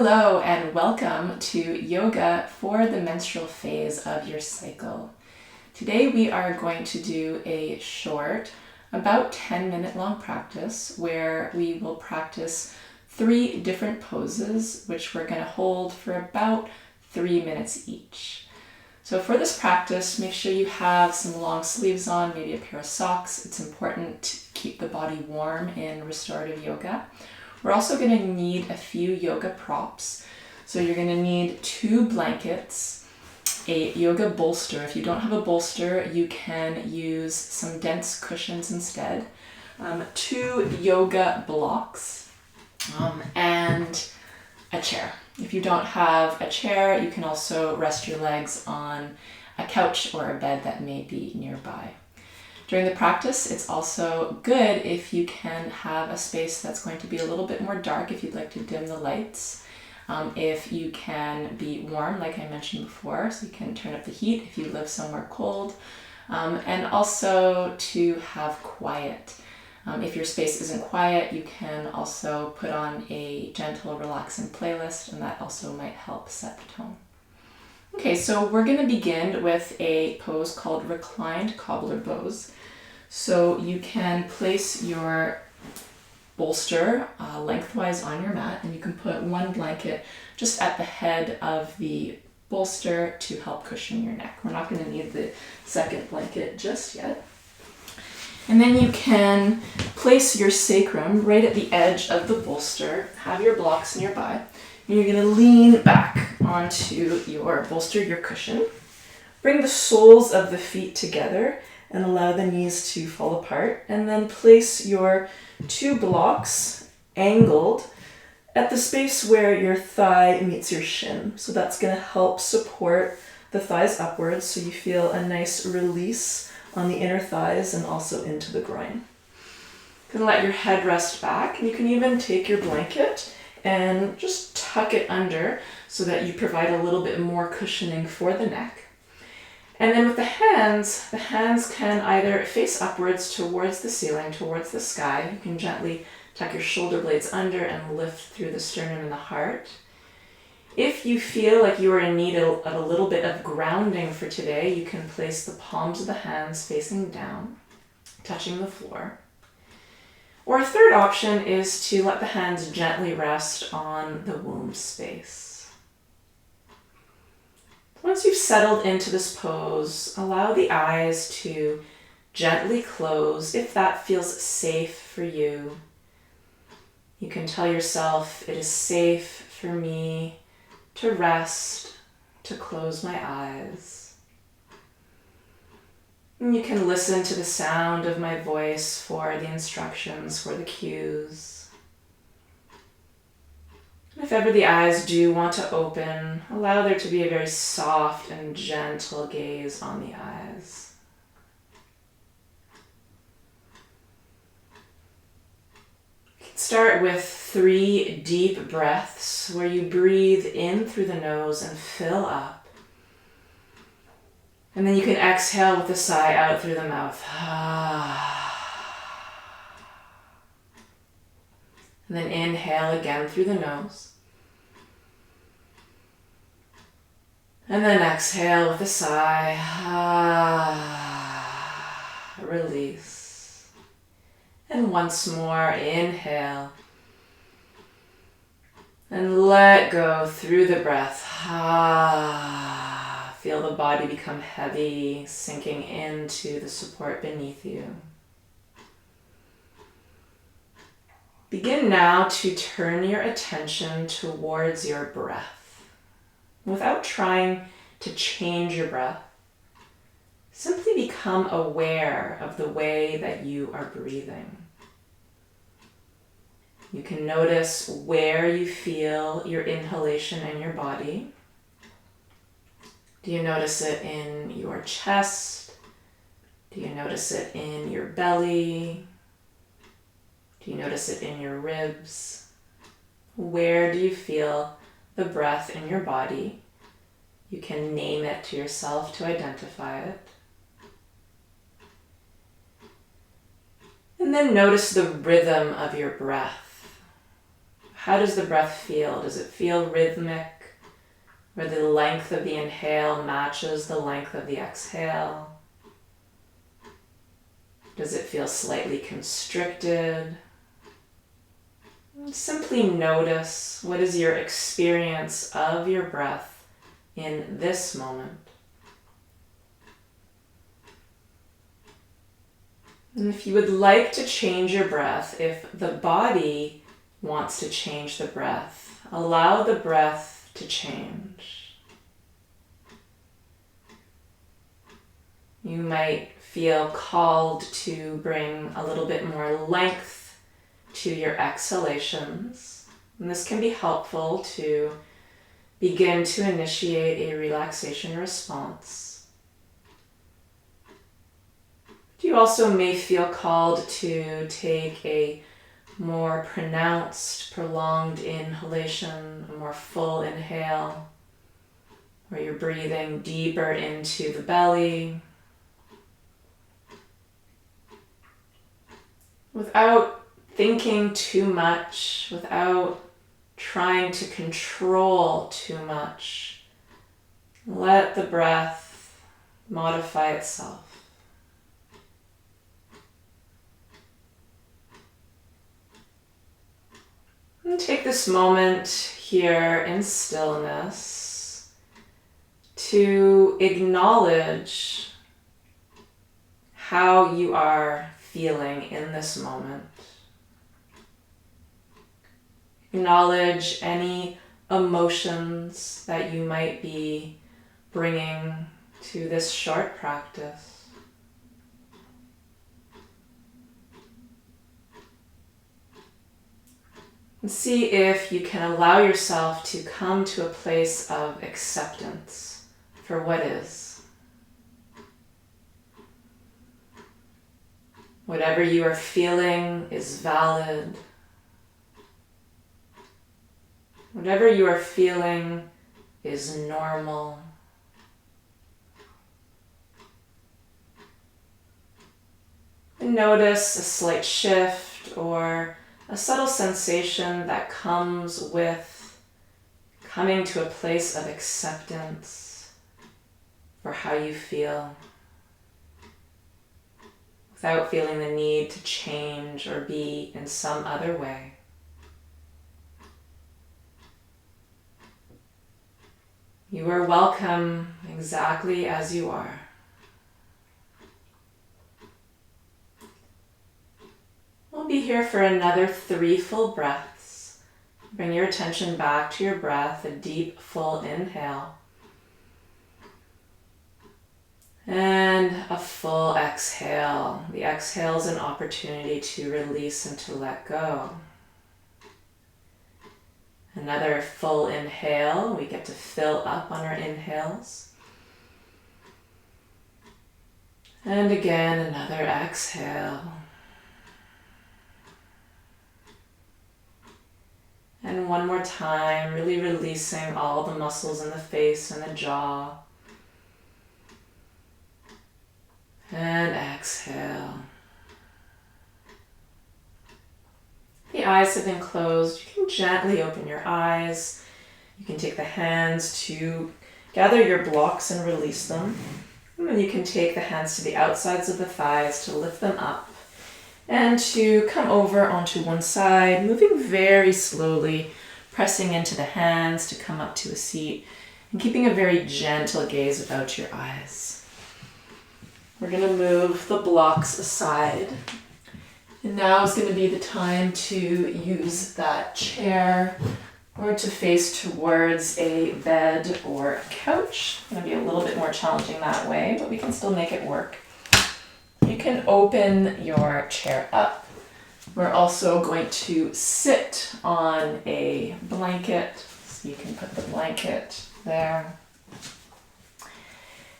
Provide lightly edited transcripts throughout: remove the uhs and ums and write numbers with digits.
Hello and welcome to yoga for the menstrual phase of your cycle. Today we are going to do a short, about 10-minute long practice where we will practice 3 different poses which we're going to hold for about 3 minutes each. So for this practice, make sure you have some long sleeves on, maybe a pair of socks. It's important to keep the body warm in restorative yoga. We're also going to need a few yoga props. So you're going to need 2 blankets, a yoga bolster. If you don't have a bolster, you can use some dense cushions instead, 2 yoga blocks, and a chair. If you don't have a chair, you can also rest your legs on a couch or a bed that may be nearby. During the practice, it's also good if you can have a space that's going to be a little bit more dark if you'd like to dim the lights. If you can be warm, like I mentioned before, so you can turn up the heat if you live somewhere cold. And also to have quiet. If your space isn't quiet, you can also put on a gentle, relaxing playlist, and that also might help set the tone. Okay, so we're going to begin with a pose called reclined cobbler pose. So you can place your bolster lengthwise on your mat, and you can put 1 blanket just at the head of the bolster to help cushion your neck. We're not going to need the second blanket just yet. And then you can place your sacrum right at the edge of the bolster, have your blocks nearby, and you're going to lean back onto your bolster, your cushion. Bring the soles of the feet together and allow the knees to fall apart. And then place your 2 blocks angled at the space where your thigh meets your shin. So that's going to help support the thighs upwards so you feel a nice release on the inner thighs and also into the groin. You can let your head rest back, and you can even take your blanket and just tuck it under so that you provide a little bit more cushioning for the neck. And then with the hands can either face upwards towards the ceiling, towards the sky. You can gently tuck your shoulder blades under and lift through the sternum and the heart. If you feel like you are in need of a little bit of grounding for today, you can place the palms of the hands facing down, touching the floor. Or a third option is to let the hands gently rest on the womb space. Once you've settled into this pose, allow the eyes to gently close if that feels safe for you. You can tell yourself, it is safe for me to rest, to close my eyes. And you can listen to the sound of my voice for the instructions, for the cues. If ever the eyes do want to open, allow there to be a very soft and gentle gaze on the eyes. Start with 3 deep breaths where you breathe in through the nose and fill up. And then you can exhale with a sigh out through the mouth. And then inhale again through the nose. And then exhale with a sigh. Release. And once more, inhale. And let go through the breath. Feel the body become heavy, sinking into the support beneath you. Begin now to turn your attention towards your breath. Without trying to change your breath, simply become aware of the way that you are breathing. You can notice where you feel your inhalation in your body. Do you notice it in your chest? Do you notice it in your belly? Do you notice it in your ribs? Where do you feel the breath in your body? You can name it to yourself to identify it. And then notice the rhythm of your breath. How does the breath feel? Does it feel rhythmic, where the length of the inhale matches the length of the exhale? Does it feel slightly constricted? Simply notice, what is your experience of your breath in this moment? And if you would like to change your breath, if the body wants to change the breath, allow the breath to change. You might feel called to bring a little bit more length to your exhalations. And this can be helpful to begin to initiate a relaxation response. You also may feel called to take a more pronounced, prolonged inhalation, a more full inhale, where you're breathing deeper into the belly, without thinking too much, without trying to control too much. Let the breath modify itself. And take this moment here in stillness to acknowledge how you are feeling in this moment. Acknowledge any emotions that you might be bringing to this short practice. And see if you can allow yourself to come to a place of acceptance for what is. Whatever you are feeling is valid. Whatever you are feeling is normal. And notice a slight shift or a subtle sensation that comes with coming to a place of acceptance for how you feel, without feeling the need to change or be in some other way. You are welcome exactly as you are. We'll be here for another 3 full breaths. Bring your attention back to your breath, a deep, full inhale. And a full exhale. The exhale is an opportunity to release and to let go. Another full inhale. We get to fill up on our inhales. And again, another exhale. And one more time, really releasing all the muscles in the face and the jaw. And exhale. The eyes have been closed. You can gently open your eyes. You can take the hands to gather your blocks and release them. And then you can take the hands to the outsides of the thighs to lift them up. And to come over onto one side, moving very slowly, pressing into the hands to come up to a seat, and keeping a very gentle gaze about your eyes. We're going to move the blocks aside. And now is going to be the time to use that chair or to face towards a bed or a couch. It's going to be a little bit more challenging that way, but we can still make it work. You can open your chair up. We're also going to sit on a blanket. So you can put the blanket there.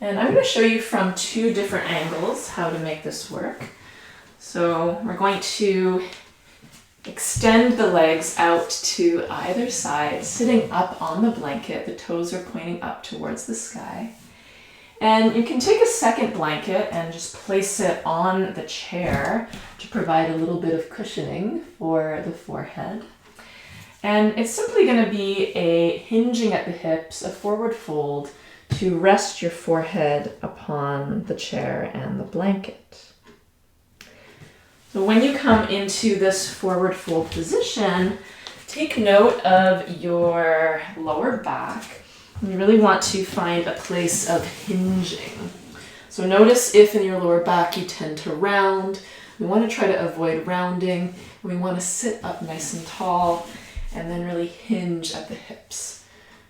And I'm going to show you from 2 different angles how to make this work. So we're going to extend the legs out to either side, sitting up on the blanket. The toes are pointing up towards the sky. And you can take a second blanket and just place it on the chair to provide a little bit of cushioning for the forehead. And it's simply going to be a hinging at the hips, a forward fold to rest your forehead upon the chair and the blanket. So when you come into this forward fold position, take note of your lower back. You really want to find a place of hinging. So notice if in your lower back you tend to round. We want to try to avoid rounding. We want to sit up nice and tall and then really hinge at the hips.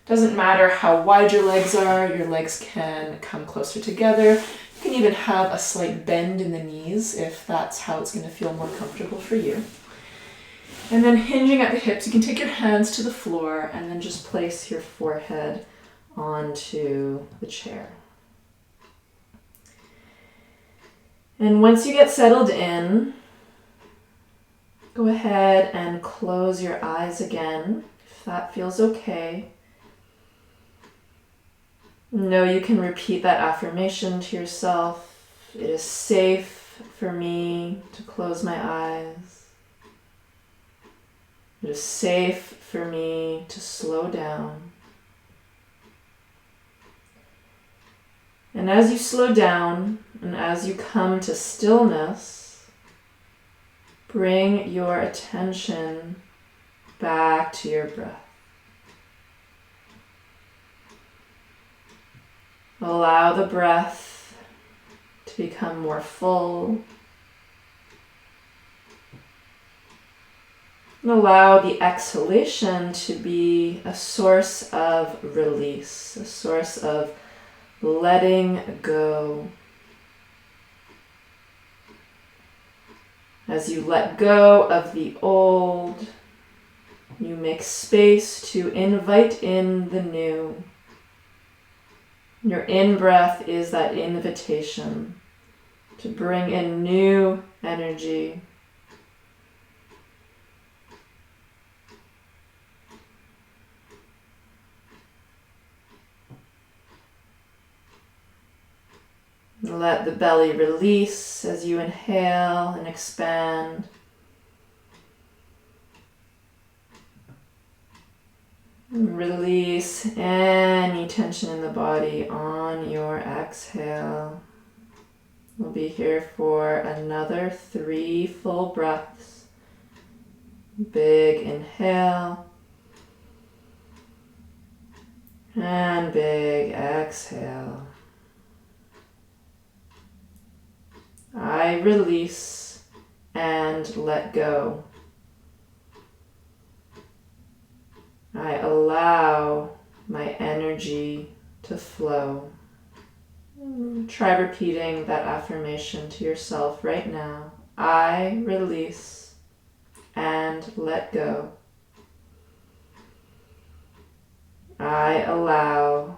Doesn't matter how wide your legs are, your legs can come closer together. You can even have a slight bend in the knees if that's how it's going to feel more comfortable for you. And then hinging at the hips, you can take your hands to the floor and then just place your forehead onto the chair. And once you get settled in, go ahead and close your eyes again, if that feels okay. Know you can repeat that affirmation to yourself. It is safe for me to close my eyes. It is safe for me to slow down. And as you slow down and as you come to stillness, bring your attention back to your breath. Allow the breath to become more full. And allow the exhalation to be a source of release, a source of letting go. As you let go of the old, you make space to invite in the new. Your in-breath is that invitation to bring in new energy. Let the belly release as you inhale and expand. Release any tension in the body on your exhale. We'll be here for another 3 full breaths. Big inhale and big exhale. I release and let go. I allow my energy to flow. Try repeating that affirmation to yourself right now. I release and let go. I allow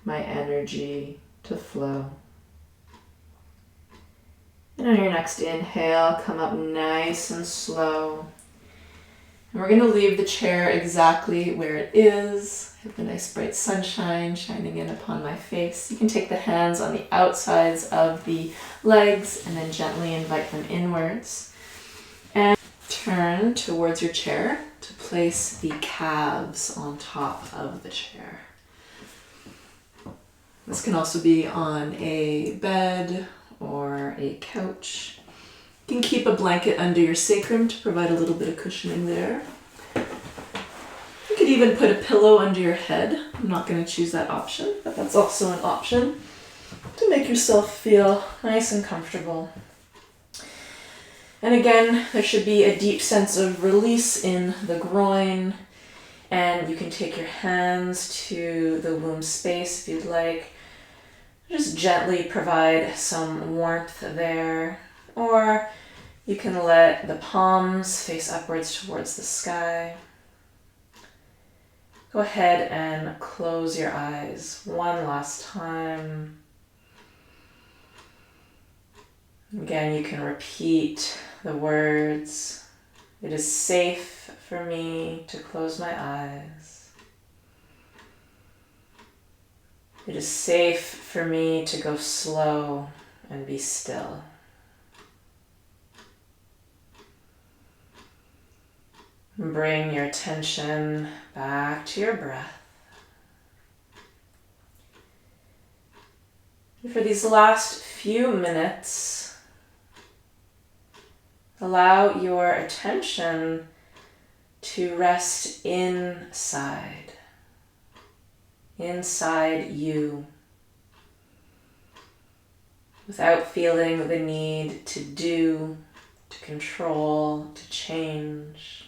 my energy to flow. And on your next inhale, come up nice and slow. And we're going to leave the chair exactly where it is. I have the nice bright sunshine shining in upon my face. You can take the hands on the outsides of the legs and then gently invite them inwards. And turn towards your chair to place the calves on top of the chair. This can also be on a bed or a couch. You can keep a blanket under your sacrum to provide a little bit of cushioning there. You could even put a pillow under your head. I'm not going to choose that option, but that's also an option to make yourself feel nice and comfortable. And again, there should be a deep sense of release in the groin, and you can take your hands to the womb space if you'd like. Just gently provide some warmth there, or you can let the palms face upwards towards the sky. Go ahead and close your eyes one last time. Again, you can repeat the words, "It is safe for me to close my eyes. It is safe for me to go slow and be still. Bring your attention back to your breath. And for these last few minutes, allow your attention to rest inside you, without feeling the need to do, to control, to change.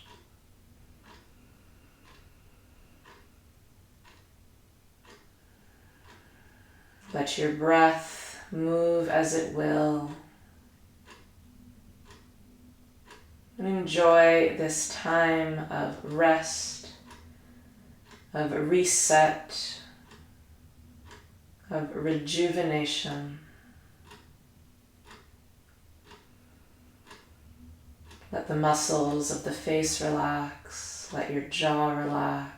Let your breath move as it will. And enjoy this time of rest, of reset, of rejuvenation. Let the muscles of the face relax. Let your jaw relax.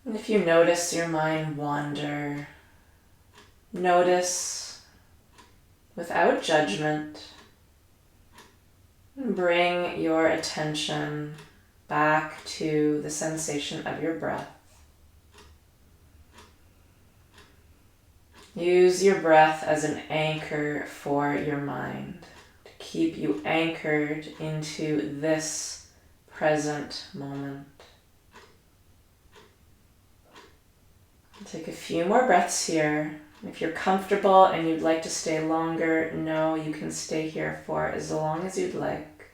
And if you notice your mind wander, notice without judgment, and bring your attention back to the sensation of your breath. Use your breath as an anchor for your mind to keep you anchored into this present moment. Take a few more breaths here. If you're comfortable and you'd like to stay longer, no, you can stay here for as long as you'd like.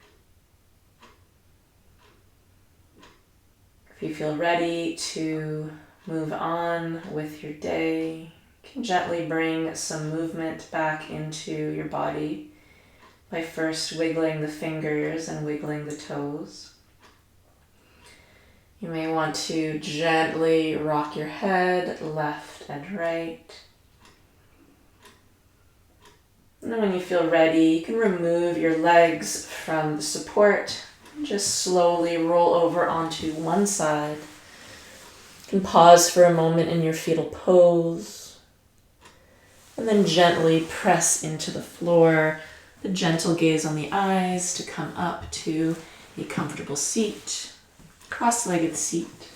If you feel ready to move on with your day, you can gently bring some movement back into your body by first wiggling the fingers and wiggling the toes. You may want to gently rock your head left and right. And then when you feel ready, you can remove your legs from the support and just slowly roll over onto one side. You can pause for a moment in your fetal pose and then gently press into the floor. The gentle gaze on the eyes to come up to a comfortable seat. Cross-legged seat.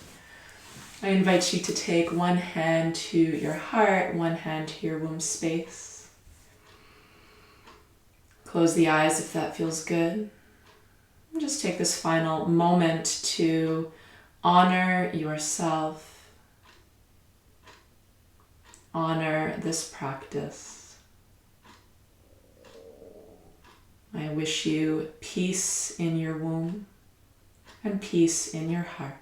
I invite you to take one hand to your heart, one hand to your womb space. Close the eyes if that feels good. And just take this final moment to honor yourself. Honor this practice. I wish you peace in your womb and peace in your heart.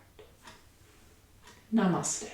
Namaste.